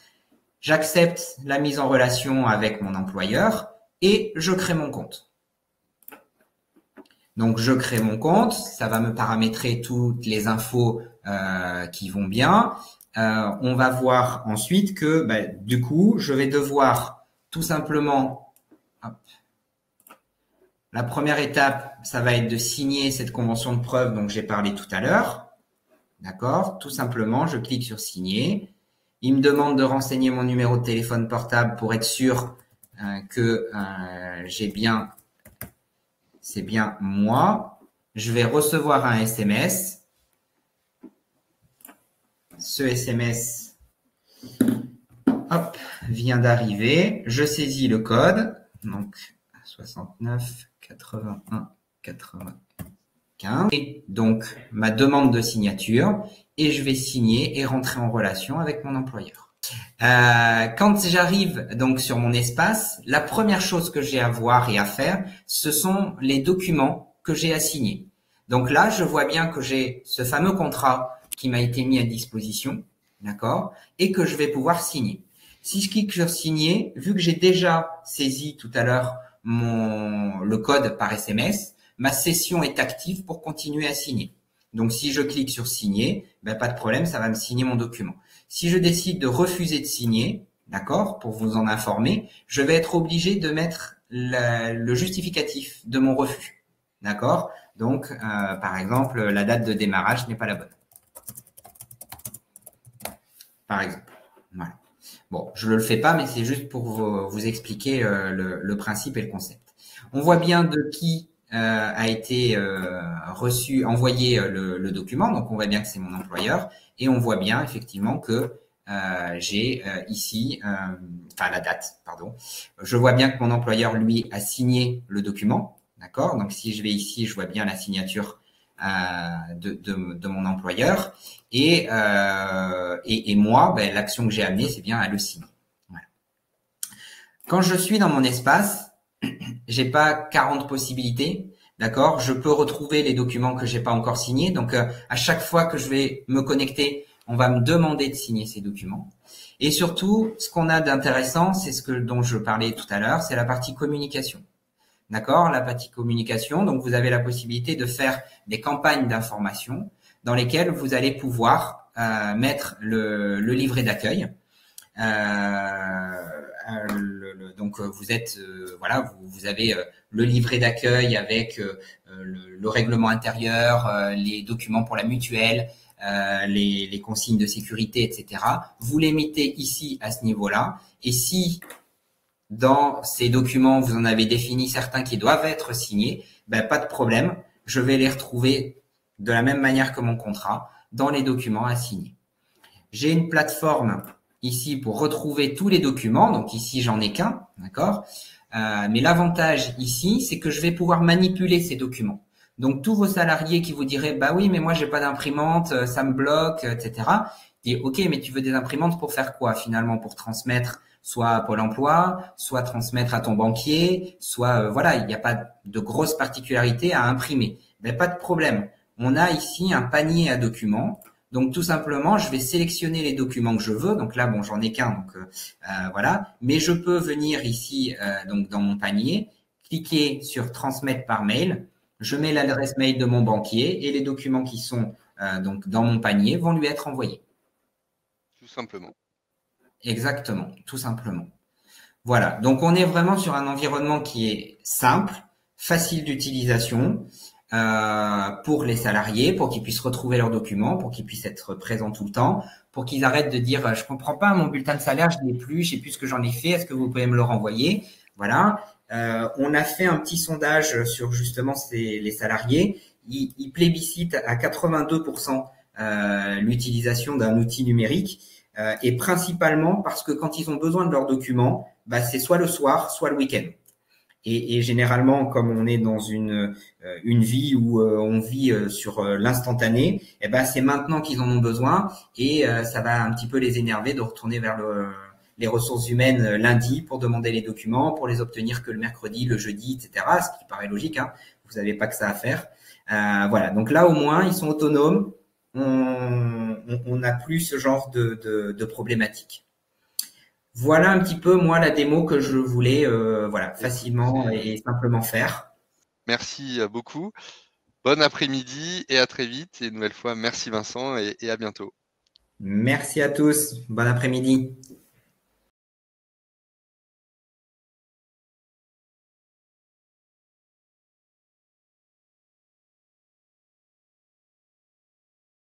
J'accepte la mise en relation avec mon employeur et je crée mon compte. Donc, je crée mon compte, ça va me paramétrer toutes les infos qui vont bien. On va voir ensuite que, du coup, je vais devoir tout simplement, hop, la première étape, ça va être de signer cette convention de preuve dont j'ai parlé tout à l'heure. D'accord? Tout simplement, je clique sur signer. Il me demande de renseigner mon numéro de téléphone portable pour être sûr que c'est bien moi. Je vais recevoir un SMS. Ce SMS, hop, vient d'arriver. Je saisis le code. Donc, 69 81 95. Et donc, ma demande de signature. Et je vais signer et rentrer en relation avec mon employeur. Quand j'arrive donc sur mon espace, la première chose que j'ai à voir et à faire, ce sont les documents que j'ai à signer. Donc là, je vois bien que j'ai ce fameux contrat qui m'a été mis à disposition, d'accord, et que je vais pouvoir signer. Si je clique sur signer, vu que j'ai déjà saisi tout à l'heure le code par SMS, ma session est active pour continuer à signer. Donc, si je clique sur signer, pas de problème, ça va me signer mon document. Si je décide de refuser de signer, d'accord, pour vous en informer, je vais être obligé de mettre le justificatif de mon refus, d'accord. Donc, par exemple, la date de démarrage n'est pas la bonne. Par exemple, voilà. Bon, je ne le fais pas, mais c'est juste pour vous expliquer le principe et le concept. On voit bien de qui a été envoyé le document. Donc, on voit bien que c'est mon employeur. Et on voit bien, effectivement, que j'ai ici, la date, pardon. Je vois bien que mon employeur, lui, a signé le document. D'accord? Donc, si je vais ici, je vois bien la signature de mon employeur. Et moi, l'action que j'ai amenée, c'est bien à le signer. Voilà. Quand je suis dans mon espace, j'ai pas 40 possibilités, d'accord? Je peux retrouver les documents que j'ai pas encore signés. Donc, à chaque fois que je vais me connecter, on va me demander de signer ces documents. Et surtout, ce qu'on a d'intéressant, c'est dont je parlais tout à l'heure, c'est la partie communication. D'accord? La partie communication. Donc, vous avez la possibilité de faire des campagnes d'information dans lesquelles vous allez pouvoir mettre le livret d'accueil. Donc vous êtes vous avez le livret d'accueil avec le règlement intérieur, les documents pour la mutuelle, les consignes de sécurité, etc. Vous les mettez ici à ce niveau-là. Et si dans ces documents vous en avez défini certains qui doivent être signés, pas de problème, je vais les retrouver de la même manière que mon contrat dans les documents à signer. J'ai une plateforme ici pour retrouver tous les documents. Donc ici, j'en ai qu'un, d'accord. Mais l'avantage ici, c'est que je vais pouvoir manipuler ces documents. Donc tous vos salariés qui vous diraient, oui, mais moi j'ai pas d'imprimante, ça me bloque, etc. Et ok, mais tu veux des imprimantes pour faire quoi finalement? Pour transmettre soit à Pôle emploi, soit transmettre à ton banquier, soit il n'y a pas de grosse particularité à imprimer. Pas de problème. On a ici un panier à documents. Donc tout simplement, je vais sélectionner les documents que je veux. Donc là, j'en ai qu'un, donc voilà. Mais je peux venir ici, donc dans mon panier, cliquer sur transmettre par mail. Je mets l'adresse mail de mon banquier et les documents qui sont donc dans mon panier vont lui être envoyés. Tout simplement. Exactement, tout simplement. Voilà. Donc on est vraiment sur un environnement qui est simple, facile d'utilisation. Pour les salariés, pour qu'ils puissent retrouver leurs documents, pour qu'ils puissent être présents tout le temps, pour qu'ils arrêtent de dire je comprends pas mon bulletin de salaire, je l'ai plus, je sais plus ce que j'en ai fait, est-ce que vous pouvez me le renvoyer? Voilà. On a fait un petit sondage sur justement les salariés. Ils plébiscitent à 82% l'utilisation d'un outil numérique et principalement parce que quand ils ont besoin de leurs documents, c'est soit le soir, soit le week-end. Et généralement, comme on est dans une vie où on vit sur l'instantané, c'est maintenant qu'ils en ont besoin et ça va un petit peu les énerver de retourner vers les ressources humaines lundi pour demander les documents, pour les obtenir que le mercredi, le jeudi, etc. Ce qui paraît logique, hein. Vous n'avez pas que ça à faire. Voilà. Donc là, au moins, ils sont autonomes. On n'a plus ce genre de problématique. Voilà un petit peu moi la démo que je voulais voilà Écoute, facilement et simplement faire. merci beaucoup. Bon après-midi et à très vite. Et une nouvelle fois, merci Vincent et à bientôt. Merci à tous. Bon après-midi.